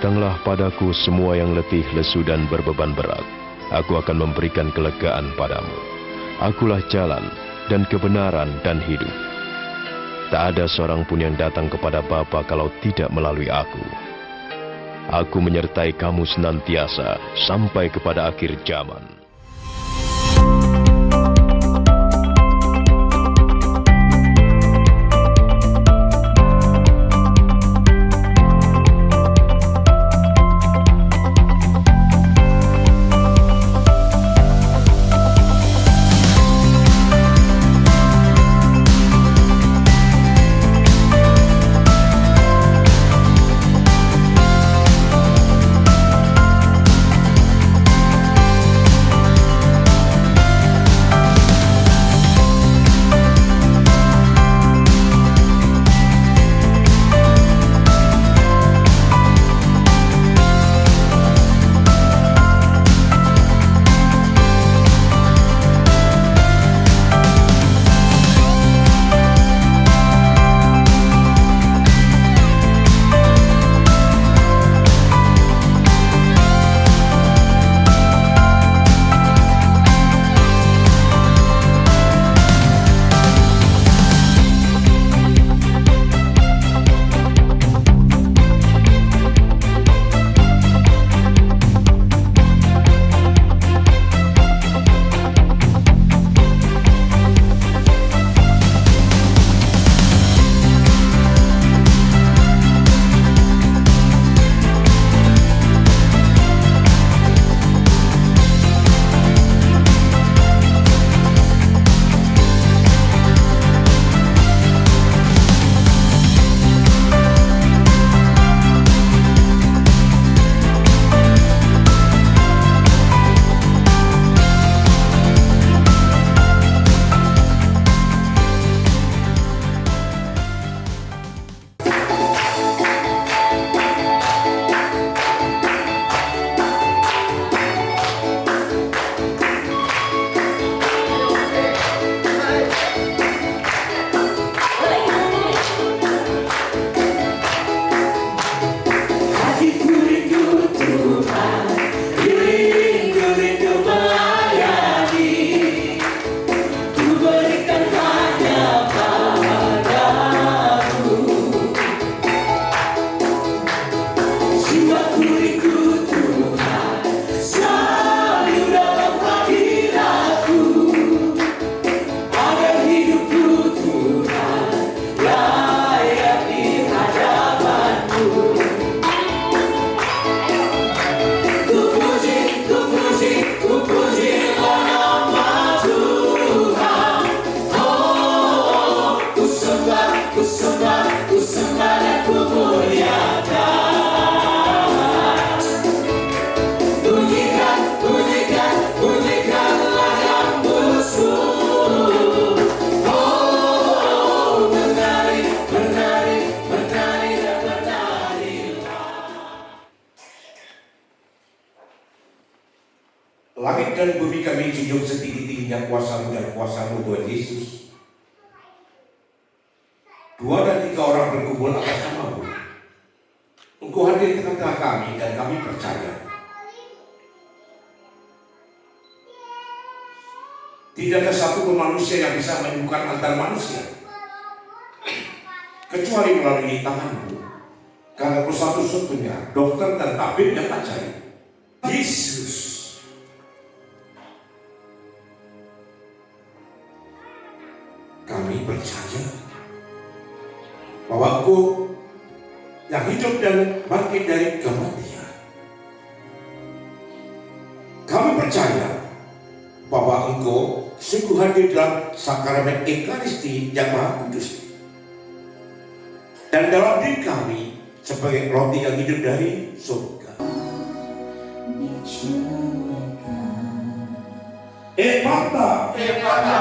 Datanglah padaku semua yang letih, lesu dan berbeban berat. Aku akan memberikan kelegaan padamu. Akulah jalan dan kebenaran dan hidup. Tak ada seorang pun yang datang kepada Bapa kalau tidak melalui aku. Aku menyertai kamu senantiasa sampai kepada akhir zaman. Langit dan bumi kami junjung setinggi-tingginya kuasa-Mu dan kuasa-Mu Tuhan Yesus. 2 dan 3 orang berkumpul atas nama-Mu. Engkau hadir di tengah-tengah kami dan kami percaya. Tidak ada satu pun manusia yang bisa menyembuhkan antar manusia kecuali melalui tangan-Mu. Karena Kau satu-satunya dokter dan tabib yang ajaib. Yesus. Kami percaya bahwa Engkau yang hidup dan bangkit dari kematian. Kami percaya bahwa Engkau sungguh hadir dalam sakramen Ekaristi yang Maha Kudus. Dan dalam diri kami sebagai roti yang hidup dari surga. Ephata, Ephata.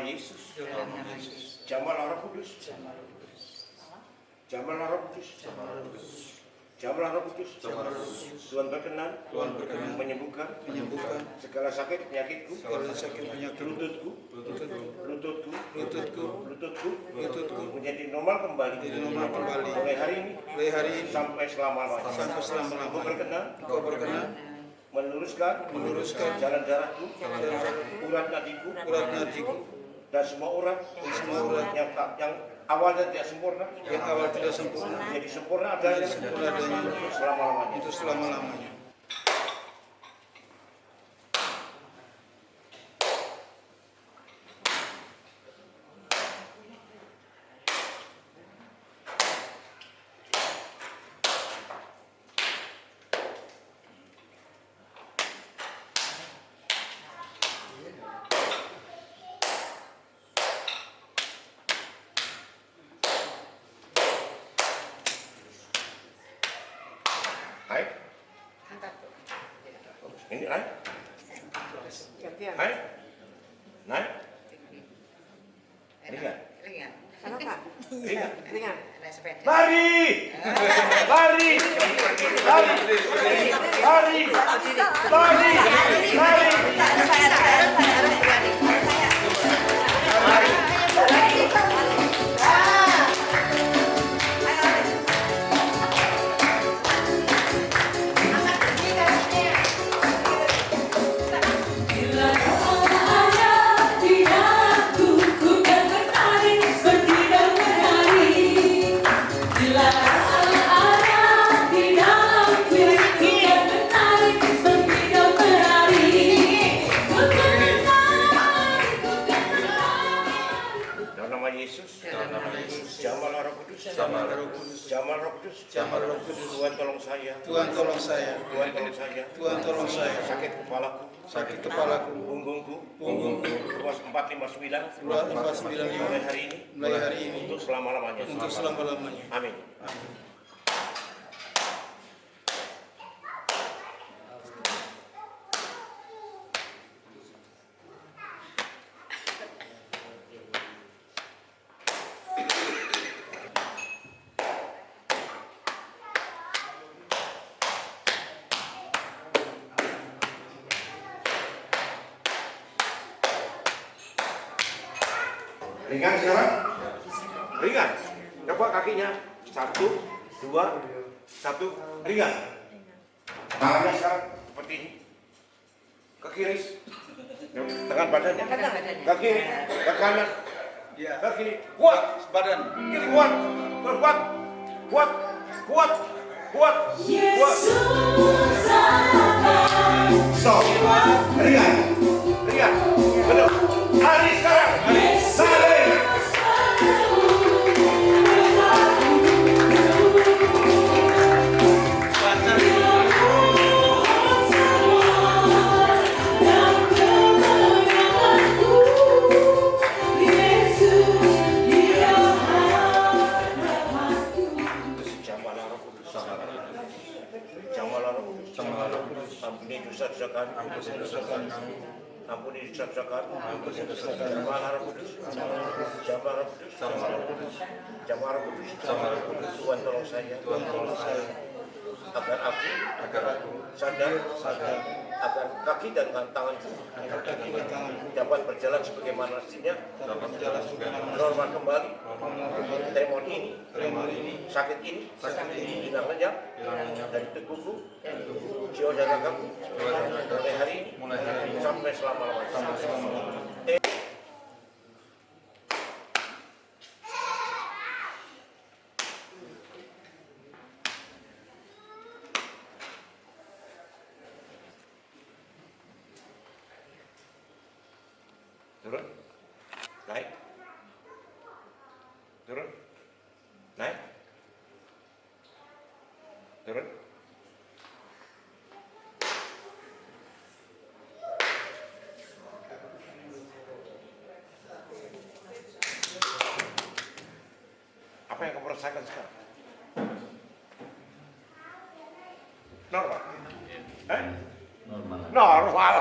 Yesus. Jambalah Roh Kudus. Jambalah Roh Kudus. Jambalah Roh Kudus. Tuhan berkenan menyembuhkan segala sakit penyakitku, lututku menjadi normal kembali mulai hari ini sampai selama-lamanya. Engkau berkenan meluruskan jalan darahku, urat nadiku, dan semua urat yang awalnya tidak sempurna, jadi sempurna adanya untuk selama-lamanya. Hai. Ini hai. Hai. Naik. Ringan. Kenapa? Ringan. Naik sepeda. Lari. Lari. Lari. Lari. Lari. Lari. Jambalah Roh Kudus. Tuhan tolong saya. Tuhan tolong saya. Sakit kepalaku. Punggungku. Ruas 459. Mulai hari ini. Untuk selama-lamanya. Amin. Ringan sekarang. Ringan. Coba kakinya. 1, 2, 1. Ringan. Tangannya sekarang seperti ini. Ke kiri. Tangan badannya. Ke kiri. Ke kanan. Ke kiri. Kuat. Badan. Kiri kuat. Kuat. Kuat. Kuat. Kuat. Kuat. Stop. Ringan. Ringan. Betul. Lari sekarang. Lari. Ampuni dosa-dosa kami. Ampuni dosa-dosa kami. Jambalah Roh Kudus. Jambalah Roh Kudus. Tuhan tolong saya. Agar aku sadar agar kaki dan tanganku dapat berjalan sebagaimana mestinya, normal kembali. Tremor ini, sakit ini hilang lenyap dari tubuhku, jiwa dan ragaku mulai hari ini sampai selama-lamanya. Turun, naik, turun, naik, turun. Apa yang kamu rasakan sekarang? Normal? Normal.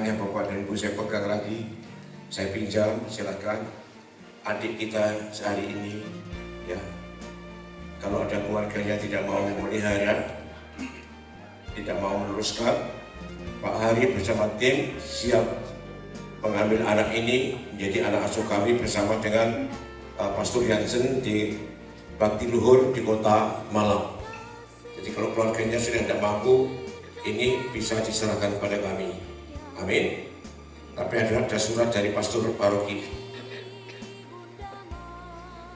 tangannya Bapak dan Ibu saya pegang lagi, saya pinjam, silakan. Adik kita sehari ini, ya, kalau ada keluarganya tidak mau memelihara, tidak mau meneruskan, Pak Hari bersama tim siap mengambil anak ini menjadi anak asuh kami bersama dengan Pastor Jansen di Bakti Luhur di Kota Malang. Jadi kalau keluarganya sudah tidak mampu, ini bisa diserahkan kepada kami. Amin. Tapi ada surat dari Pastor Paroki.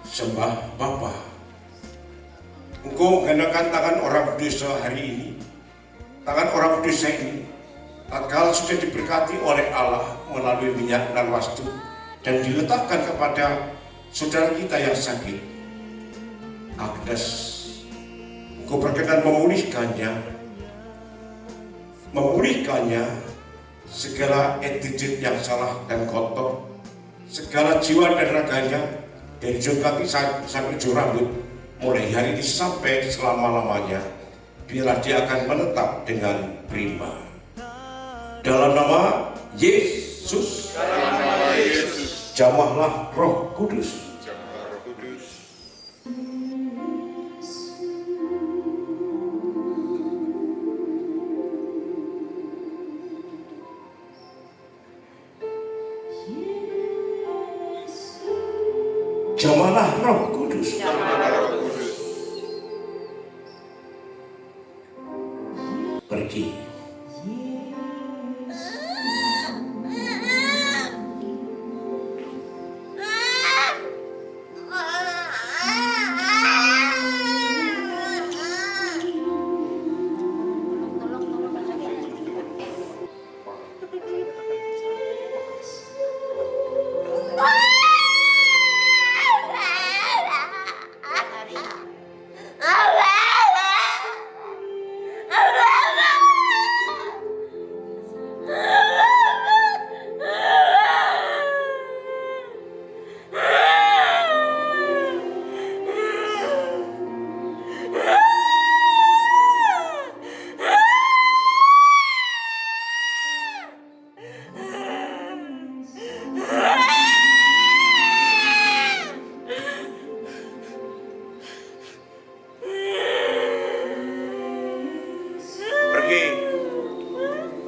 Sembah Bapa, Engkau menggunakan tangan orang berdosa hari ini, tangan orang berdosa ini, tatkala sudah diberkati oleh Allah melalui minyak dan wastu dan diletakkan kepada saudara kita yang sakit, Agnes, Engkau berkenan memulihkannya segala attitude yang salah dan kotor, segala jiwa dan raganya dari ujung kaki sampai ujung rambut, mulai hari ini sampai selama-lamanya, biarlah dia akan menetap dengan prima. Dalam nama Yesus, jamahlah Roh Kudus. Jamahlah Roh Kudus.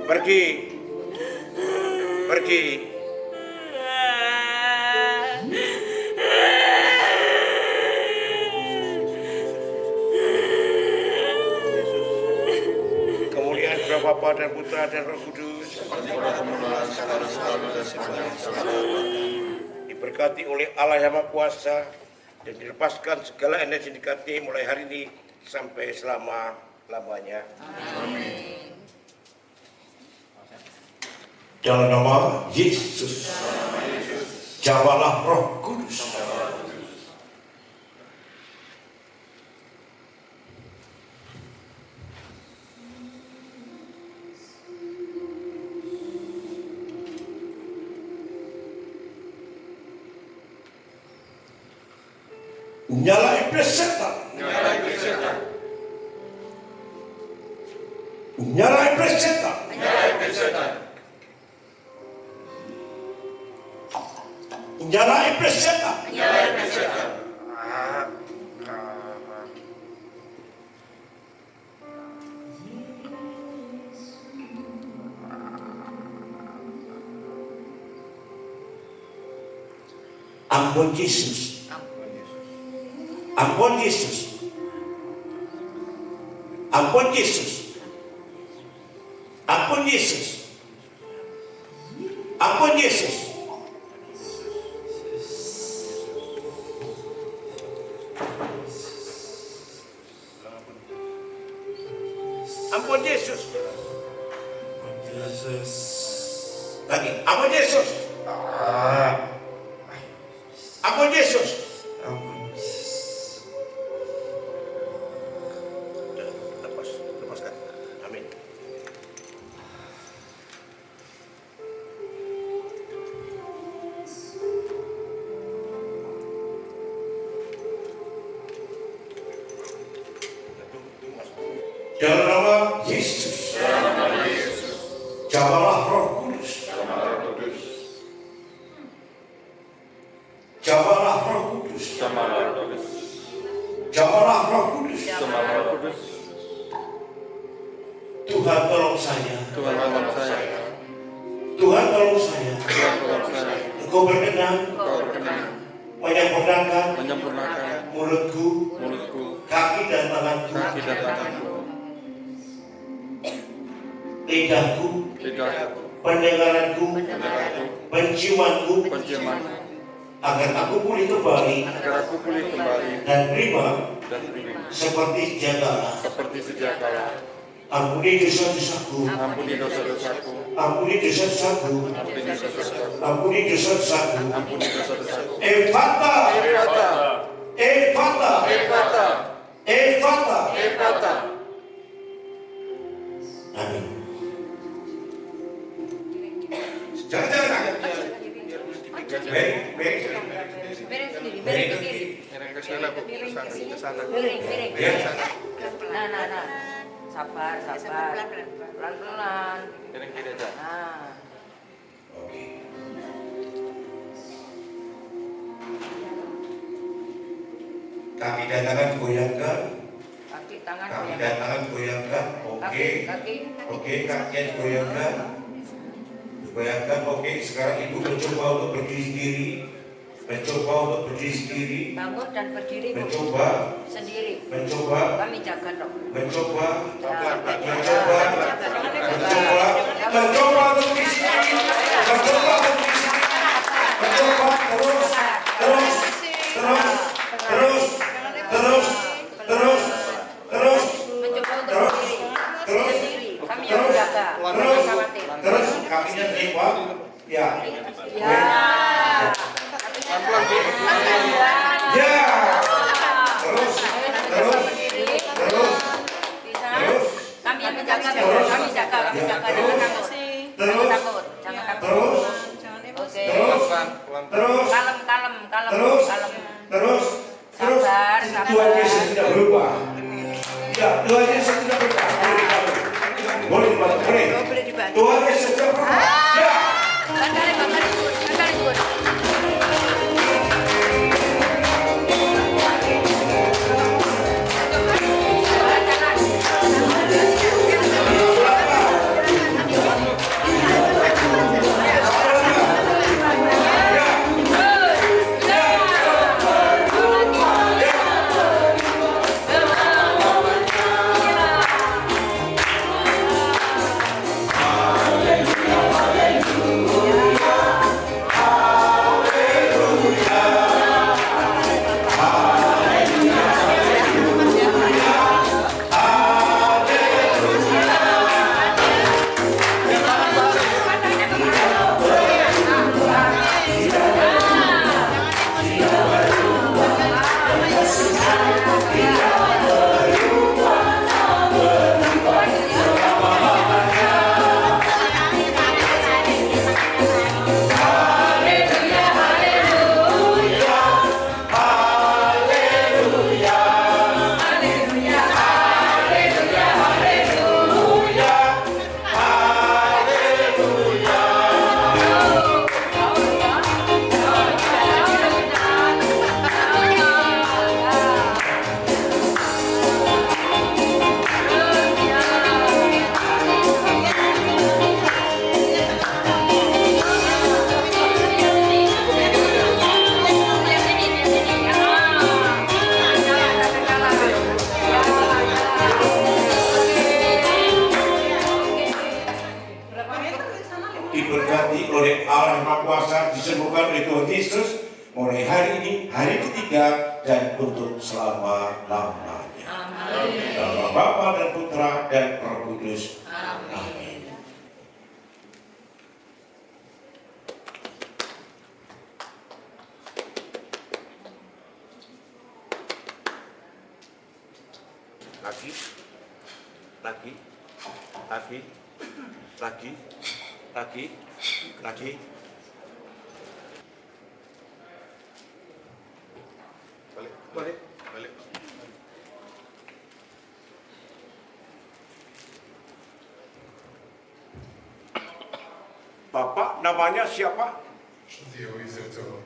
Pergi. Pergi. Kemuliaan kepada Bapa dan Putra dan Roh Kudus. Diberkati oleh Allah yang Maha Kuasa dan dilepaskan segala energi negatif mulai hari ini sampai selama-lamanya. Amin. Dalam nama Yesus, jamahlah Roh Kudus. Nyala iblis setan. Nyala iblis setan. Nyala iblis setan. Nyala iblis setan. Nyala iblis setan. Nyala iblis setan. Ampun Yesus. Ampun Yesus. Ampun Yesus. Ampun Yesus. Ampun Yesus. Ampun Yesus. Lagi. Ampun Yesus. Ampun Yesus. Lepaskan. Amin. Dalam nama Yesus, jamahlah Roh Kudus. Tuhan tolong saya. Tuhan tolong saya. Tuhan tolong saya. Tuhan tolong saya. Engkau berkenan menyempurnakan mulutku, kaki dan tanganku, lidahku, pendengaranku, penciumanku, agar aku pulih kembali dan prima seperti sedia kala. Ampuni dosa-dosaku, ampuni dosa-dosaku, Efata, Amin. Jangan. Miring ke sana, Bu. Ke sana. Nah. Sabar. Pelan-pelan. Miring kiri aja. Nah. Oke. Kaki dan tangan goyangkan. Kaki tangan Goyangkan. Oke. Oke, kakinya digoyangkan. Oke. Sekarang Ibu mencoba untuk berdiri sendiri. Bangun dan berdiri. Mencoba. Sendiri. Mencoba. Kami jaga dong. Mencoba. Terus kakinya lipat. Ya. Terus. Kami jaga. Jangan takut. Oke. Kalem. Sabar. Tuhan Yesus tidak berubah. Ya, Tuhan Yesus tidak berubah. Boleh dibantu. Tuhan Yesus tidak berubah. Ya. Diberkati oleh Allah Maha Kuasa, disembuhkan oleh Tuhan Yesus mulai hari ini, hari ketiga dan untuk selama-lamanya. Amin. Dalam Bapa dan Putra dan Roh Kudus. Amin. Lagi. Balik. Bapak namanya siapa? Tio Isoto.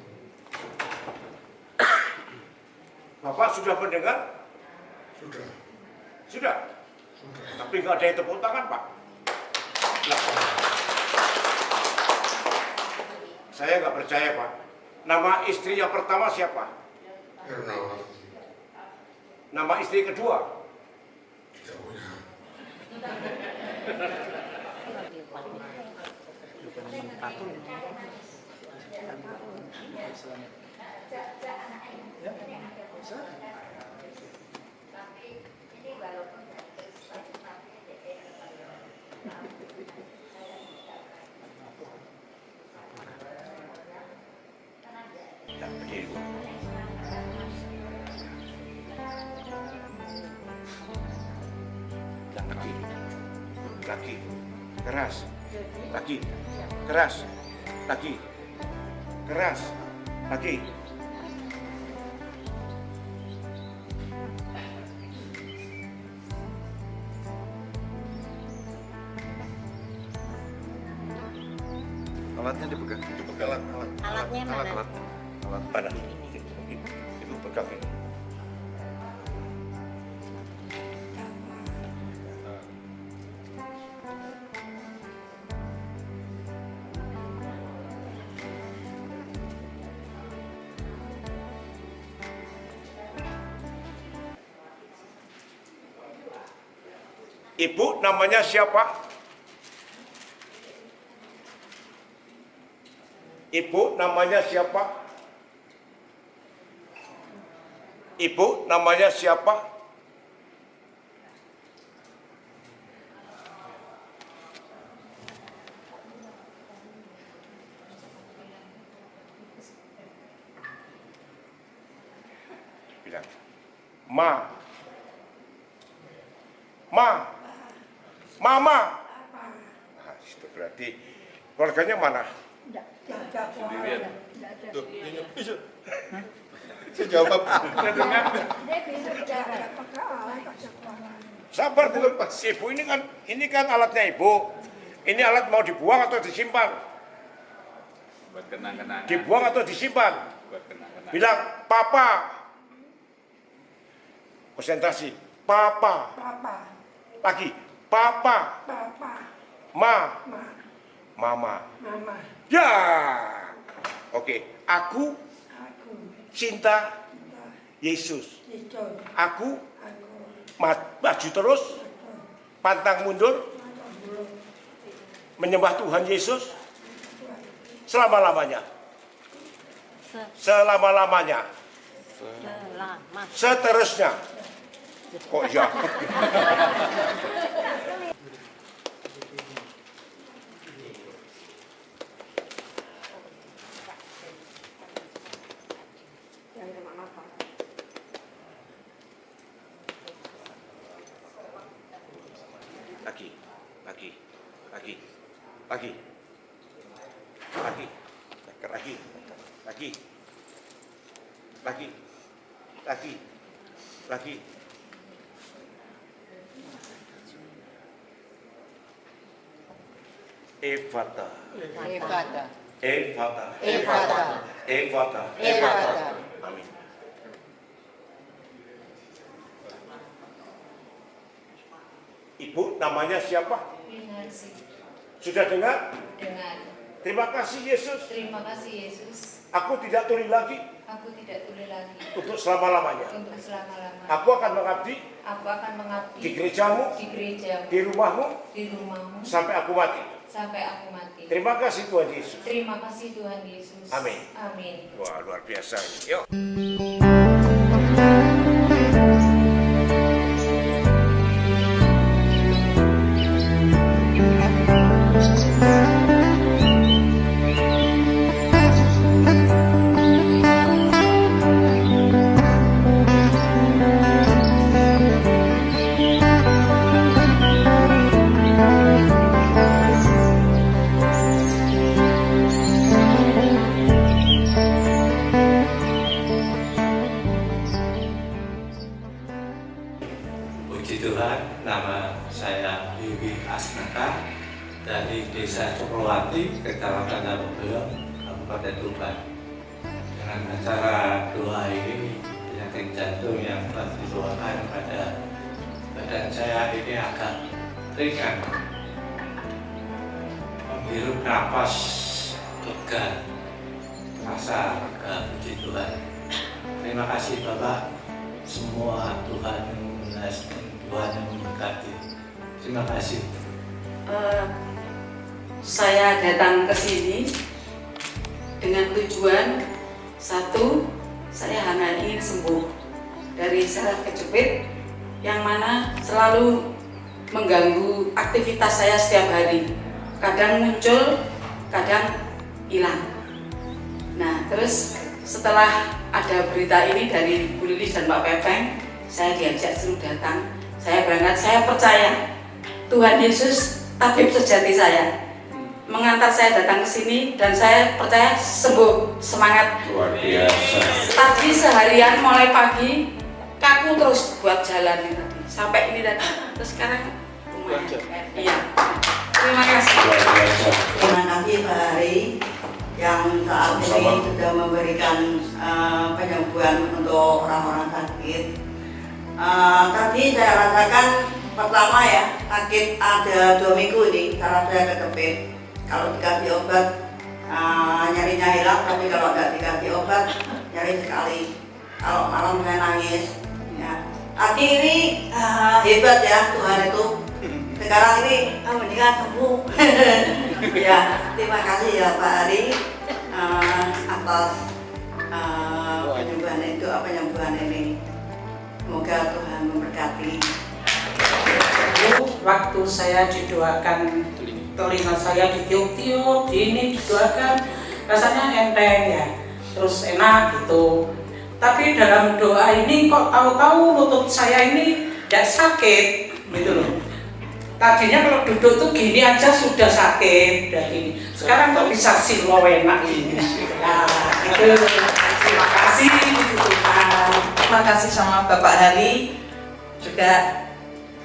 Bapak sudah mendengar? Sudah. Sudah. Tapi nggak ada yang tepuk tangan, Pak. Lah. Saya nggak percaya, Pak. Nama istri yang pertama siapa? Ernawati. Nama istri kedua? Tidak punya. Ya, berdiri, Bu. Dan lagi, keras, lagi, keras, lagi, keras, lagi. Alatnya dipegang. Dipegang alat. Alatnya mana? Alat. Mana? Ibu pegang ini. Ibu namanya siapa? Ibu namanya siapa? Ibu namanya siapa? Bilang, Ma, Mama. Nah, itu berarti keluarganya mana? Sendirian. Saya jawab. Sabar Bu, Ibu ini kan alatnya Ibu. Ini alat mau dibuang atau disimpan? Buat kenang-kenangan. Dibuang atau disimpan? Buat kenang-kenangan. Bilang, Papa. Konsentrasi. Papa. Lagi. Papa. Ma. Mama. Ya. Oke. Aku cinta Yesus. Aku maju terus, pantang mundur, menyembah Tuhan Yesus selama-lamanya. Selama-lamanya. Seterusnya. Kok ya? Lagi. Efata. Amin. Ibu namanya siapa? Sudah dengar? Dengar. Terima kasih Yesus. Terima kasih Yesus. Aku tidak tuli lagi Aku tidak tuli lagi untuk selama-lamanya. untuk selama-lamanya. Aku akan mengabdi Aku akan mengabdi di gerejamu, di gerejamu, di rumahmu, di rumahmu sampai aku mati. sampai aku mati. Terima kasih Tuhan Yesus. Terima kasih Tuhan Yesus. Amin. Amin. Wah, luar biasa ini. Yuk. Puji Tuhan, nama saya Wiwi Asnaka dari Desa Cukrowati, Kecamatan Amogeong, Kabupaten Tuban. Dengan acara doa ini, penyakit jantung yang telah didoakan pada badan saya ini agak ringan, menghirup napas lega, terasa lega, puji Tuhan. Terima kasih Bapak, semua Tuhan yang memberkati, Tuhan yang memberkati. Terima kasih. Saya datang ke sini dengan tujuan satu, saya hanya ingin sembuh dari saraf kejepit yang mana selalu mengganggu aktivitas saya setiap hari. Kadang muncul, kadang hilang. Nah, terus setelah ada berita ini dari Bu Lilis dan Pak Pepeng, saya diajak suruh datang. Saya berangkat, saya percaya Tuhan Yesus tabib sejati saya. Mengantar saya datang ke sini dan saya percaya sembuh, semangat. Luar biasa. Tadi seharian mulai pagi kaku terus buat jalan ini tadi sampai ini datang. Terus sekarang lumayan. Iya. Terima kasih. Luar biasa. Terima kasih Pak Hari yang saat ini Sama-sama. sudah memberikan penyembuhan untuk orang-orang sakit. Tadi saya rasakan pertama ya, sakit ada 2 minggu ini, saraf saya kejepit. Kalau dikasih obat nyarinya hilang, tapi kalau nggak dikasih obat nyari sekali. Kalau malam saya nangis. Ya. Tadi ini hebat ya Tuhan itu. Sekarang ini mendingan sembuh. Ya, terima kasih ya Pak Ari atas penyembuhan ini. Semoga Tuhan memberkati. Waktu saya didoakan telinga saya ditiup-tiup, ini didoakan, rasanya enteng ya, terus enak gitu. Tapi dalam doa ini kok tahu-tahu lutut saya ini tidak sakit gitu loh. Tadinya kalau duduk tuh gini aja sudah sakit dari sekarang kok bisa silo enak ini. Nah, itu terima kasih Tuhan. Terima kasih sama Bapak Hari juga,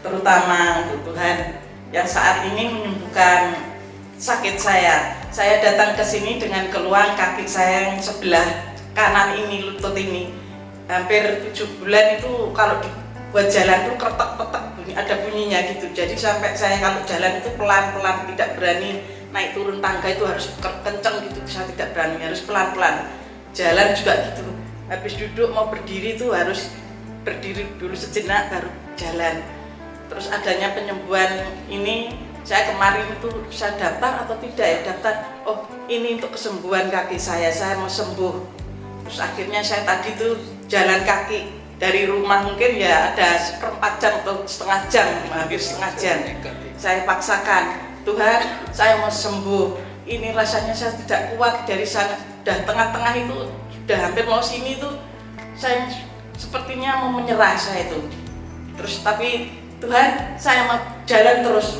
terutama untuk Tuhan yang saat ini menyembuhkan sakit saya. Saya datang ke sini dengan keluhan kaki saya yang sebelah kanan ini, lutut ini. Hampir 7 bulan itu kalau buat jalan tuh kretek-kretek bunyi, ada bunyinya gitu. Jadi sampai saya kalau jalan itu pelan-pelan, tidak berani naik turun tangga itu harus kenceng gitu, saya tidak berani, harus pelan-pelan. Jalan juga gitu. Habis duduk mau berdiri tuh harus berdiri dulu sejenak baru jalan. Terus adanya penyembuhan ini, saya kemarin itu saya daftar atau tidak ya, daftar, oh ini untuk kesembuhan kaki saya mau sembuh. Terus akhirnya saya tadi tuh jalan kaki dari rumah mungkin ya ada 1/4 jam atau setengah jam, hampir setengah jam. Saya paksakan, Tuhan saya mau sembuh, ini rasanya saya tidak kuat dari sana, udah tengah-tengah itu, udah hampir mau sini tuh, saya sepertinya mau menyerah saya itu. Terus tapi Tuhan, saya mau jalan terus,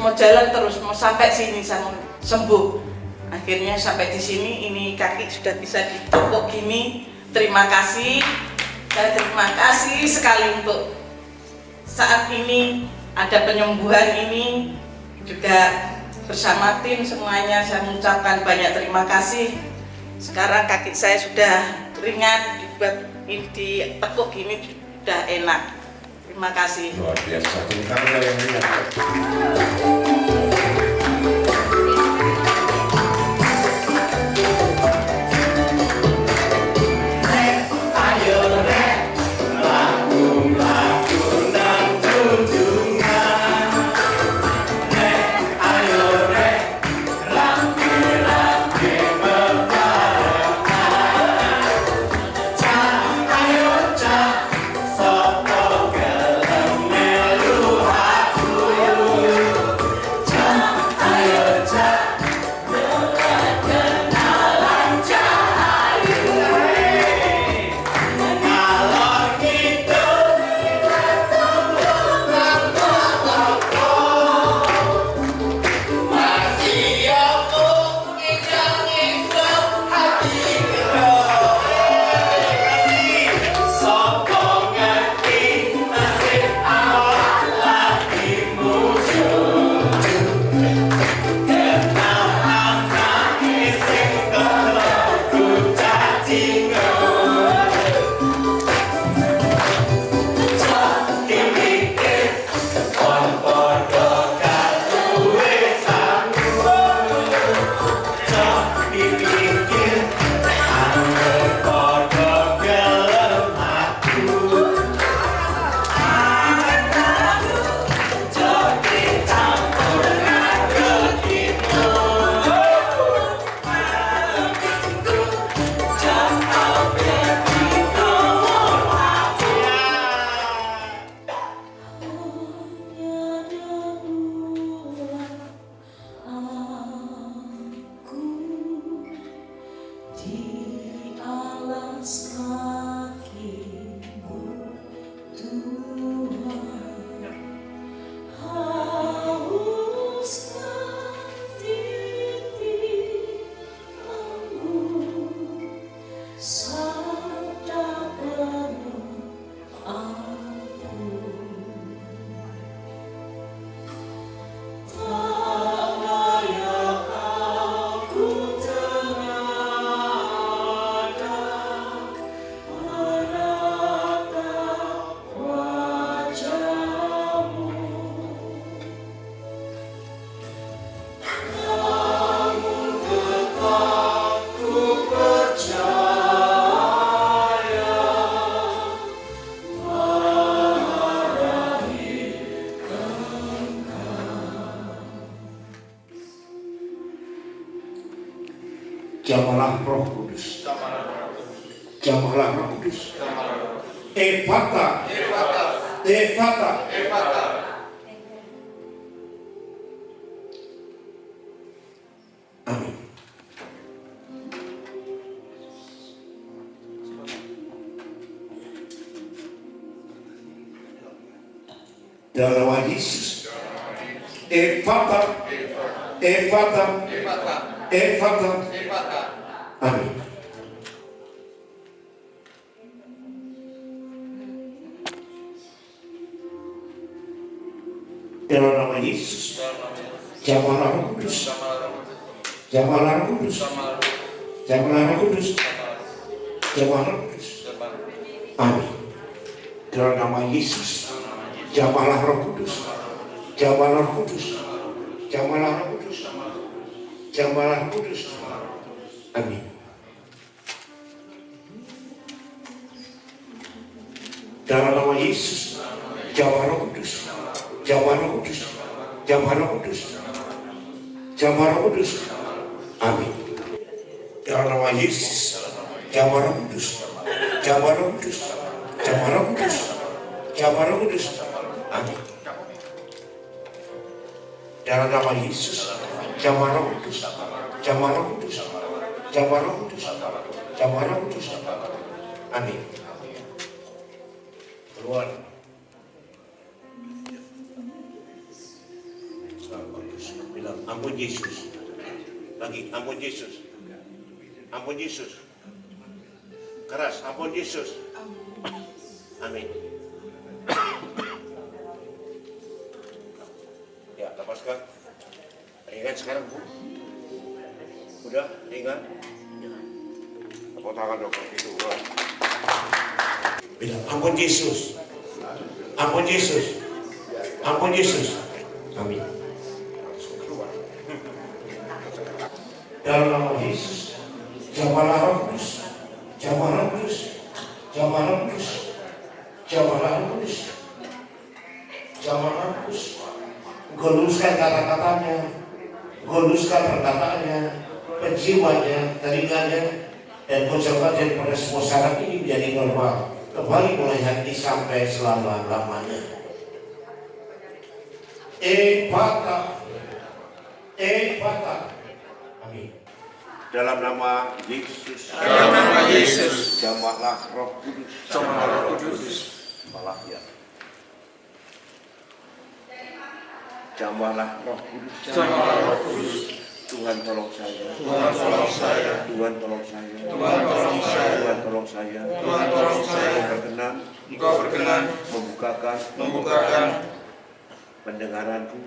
mau sampai sini, saya mau sembuh. Akhirnya sampai di sini, ini kaki sudah bisa ditepuk gini. Terima kasih, saya terima kasih sekali untuk saat ini ada penyembuhan ini. Juga bersama tim semuanya saya mengucapkan banyak terima kasih. Sekarang kaki saya sudah ringan, dibuat ditekuk gini sudah enak. Terima kasih. Luar biasa. Tentang yang ringan. Jamalah Roh Kudus. Jamalah Roh Kudus. Efata. Efata. Amin. Dalam nama Yesus. Efata. Efata. Efata. Amin. Dalam nama Yesus. Jamalah Roh Kudus. Jamalah Roh Kudus. Jamalah Roh Kudus. Jamalah Roh Kudus. Amin. Dalam nama Yesus. Jamalah Roh Kudus. Jamalah Roh Kudus. Jamalah Roh Kudus. Jamalah Roh Kudus. Amin. Dalam nama Yesus. Jamalah Roh Kudus. Jamalah Roh Kudus. Jamalah Roh Kudus. Jamalah Roh Kudus. Amin. Dalam nama Yesus. Jamalah Roh Kudus. Jamalah Roh Kudus. Jamalah Roh Kudus. Jamalah Roh Kudus. Amin. Dalam nama Yesus. Jamalah Roh Kudus. Jamalah Roh Kudus. Jamalah Roh Kudus. Jamalah Roh Kudus. Amin. Keluar. Bilang ampun Yesus. Lagi ampun Yesus. Ampun Yesus. Keras ampun Yesus. Amin. Ya, lepaskan. Ringan sekarang, Bu. Udah, ringan. Tepuk tangan dokter itu. Bilang ampun Yesus. Ampun Yesus. Ampun Yesus. Amin. Dalam nama Yesus. Jamalah Roh Kudus. Jamalah Roh Kudus. Jamalah Roh Kudus. Jamalah Roh Kudus. Jamalah Roh Kudus. Geluskan kata-katanya, geluskan perkataannya, penjiwanya, telinganya, dan ucapkan daripada semua saraf ini menjadi normal kembali mulai hari ini sampai selama-lamanya. Efata. Efata. Amin. Dalam nama Yesus. Dalam nama Yesus. Jamalah Roh Kudus. Jamalah Roh Kudus. Malah ya. Jamalah Roh Kudus. Jamalah Roh Kudus. Tuhan tolong saya. Tuhan tolong saya. Tuhan tolong saya. Tuhan tolong saya. Tuhan tolong saya. Tuhan tolong saya. Engkau berkenan. Engkau berkenan membukakan pendengaranku,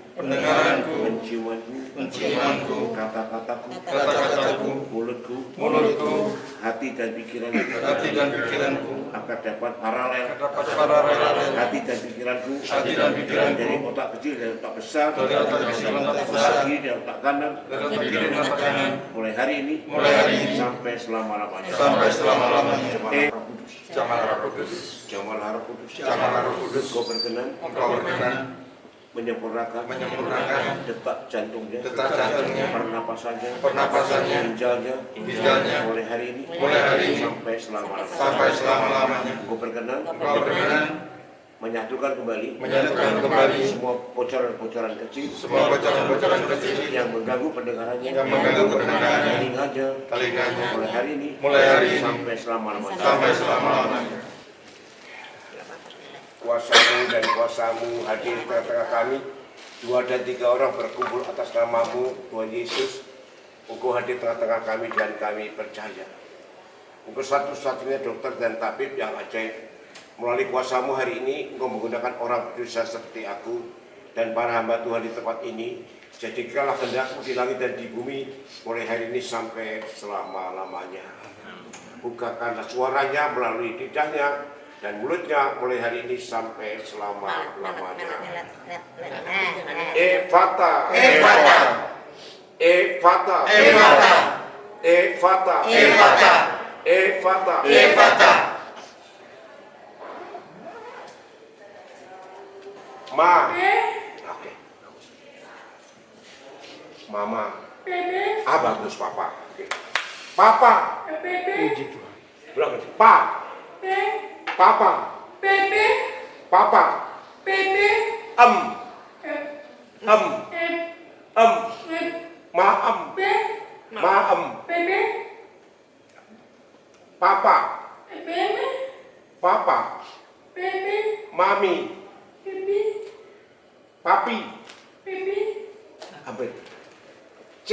penciumanku, kata-kataku, mulutku, hati dan pikiranku, akan dapat paralel, hati dan pikiranku, dari otak kecil dan otak besar, kiri dan otak kanan, mulai hari ini, sampai selama-lamanya. Jamalah Roh Kudus. Jamalah Roh Kudus. Jamalah Roh Kudus. Engkau berkenan menyempurnakan detak jantungnya, pernapasannya, ginjalnya, mulai hari ini, sampai selama-lamanya. Engkau berkenan menyatukan kembali semua bocoran-bocoran kecil, yang mengganggu pendengarannya, telinganya, mulai hari ini, sampai selama-lamanya. Kuasamu dan kuasamu hadir di tengah-tengah kami. 2 dan 3 orang berkumpul atas namamu, Tuhan Yesus. Engkau hadir di tengah-tengah kami dan kami percaya. Engkau satu-satunya dokter dan tabib yang ajaib. Melalui kuasamu hari ini, Engkau menggunakan orang berdosa seperti aku dan para hamba Tuhan di tempat ini. Jadikanlah kehendak-Mu di langit dan di bumi, mulai hari ini sampai selama-lamanya. Bukakanlah suaranya melalui lidahnya dan mulutnya mulai hari ini sampai selama-lamanya. Efata. Efata. Efata. Efata. Efata. Efata. Efata. Efata. Ma. Oke. Mama. Ah, bagus Papa. Oke. Papa. Puji Tuhan. Bilang pa. Papa. Papa. Maem. Papa. Papa. Mami. Papi. Ambil. C.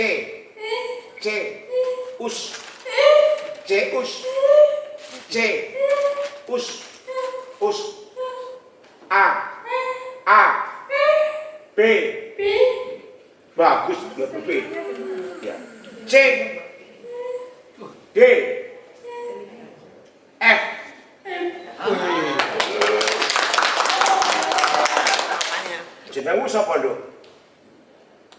Us. C. Us. C. Us. A. B. Bagus juga B. Ya. C. D. F. Jenengmu sapa, Nduk?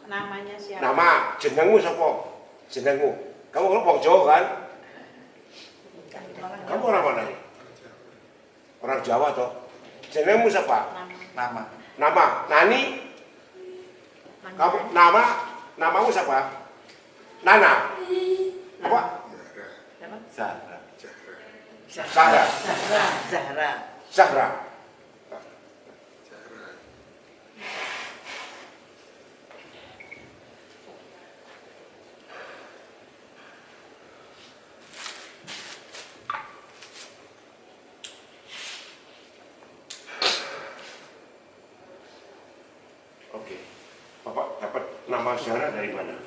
Namanya siapa? Nama, jenengmu sapa? Jenengmu. Kamu orang Jawa kan? Kamu orang mana? Orang Jawa toh. Jenengmu siapa? Nama. Nani? Kamu namamu siapa? Nana. Apa? Zahra. Oke. Bapak dapat nama Zahra dari mana?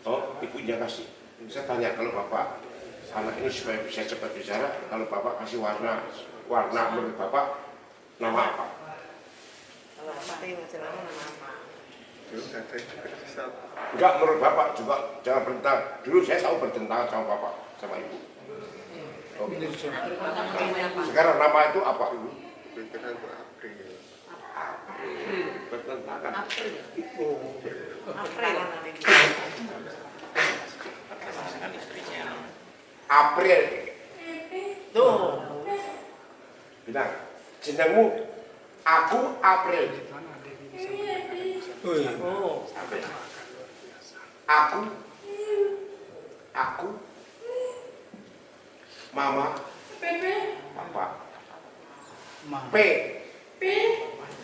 Oh, ibunya kasih. Saya tanya, kalau Bapak anak ini supaya bisa cepat bicara, kalau Bapak kasih warna menurut Bapak nama apa? Kalau pakai masih lama nama apa? Enggak, menurut Bapak juga jangan bertentang. Dulu saya selalu bertentangan sama Bapak, sama Ibu. Oke. Sekarang nama itu apa? Bertentangan. April. Tuh. Bilang, jenengmu aku April. Oh. Aku. Mama. Papa. P.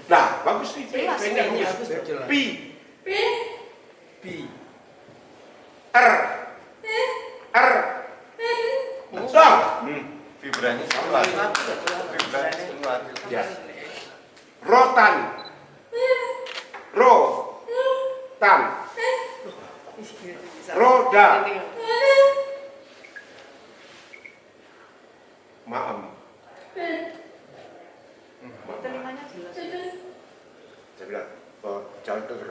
Nah, bagus nih. P-nya bagus. P. R. Vibranya keluar. Ya. Rotan. Roda. Maem. Telimanya jelas. Saya bilang, jangan terus.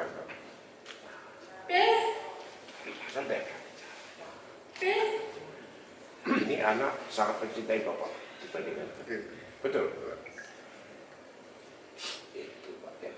Santai. Ini anak sangat mencintai Bapak dibandingkan. Betul. Itu Pak ya.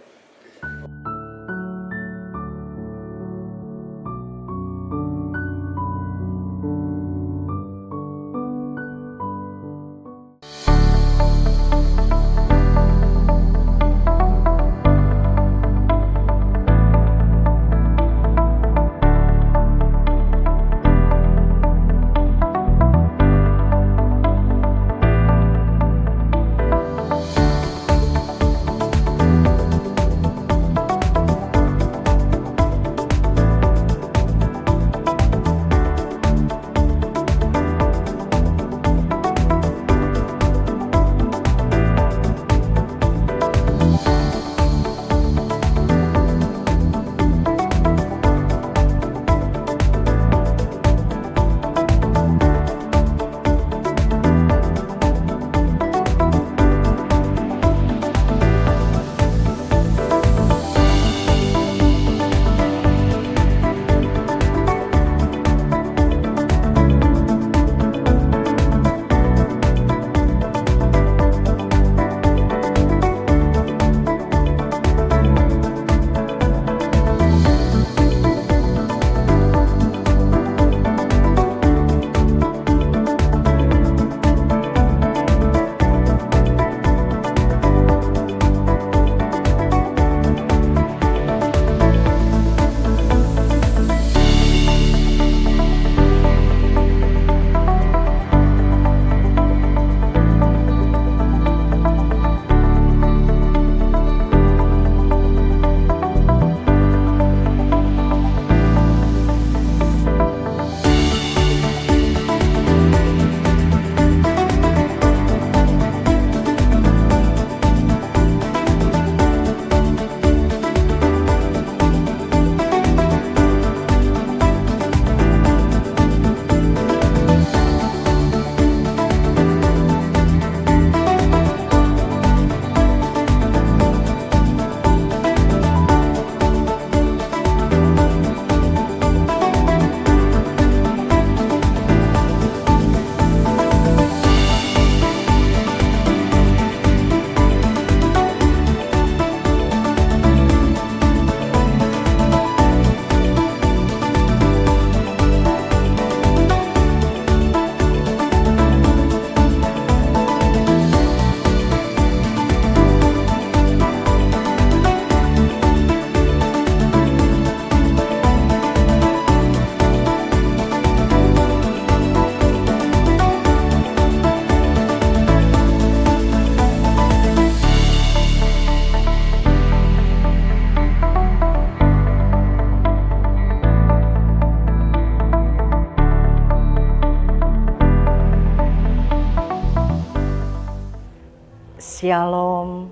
Shalom.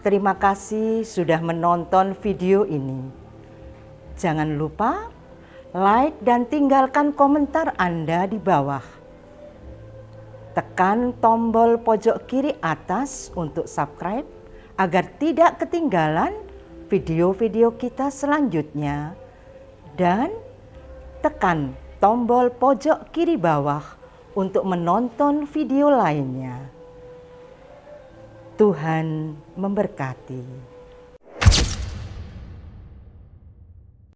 Terima kasih sudah menonton video ini. Jangan lupa like dan tinggalkan komentar Anda di bawah. Tekan tombol pojok kiri atas untuk subscribe agar tidak ketinggalan video-video kita selanjutnya. Dan tekan tombol pojok kiri bawah untuk menonton video lainnya. Tuhan memberkati.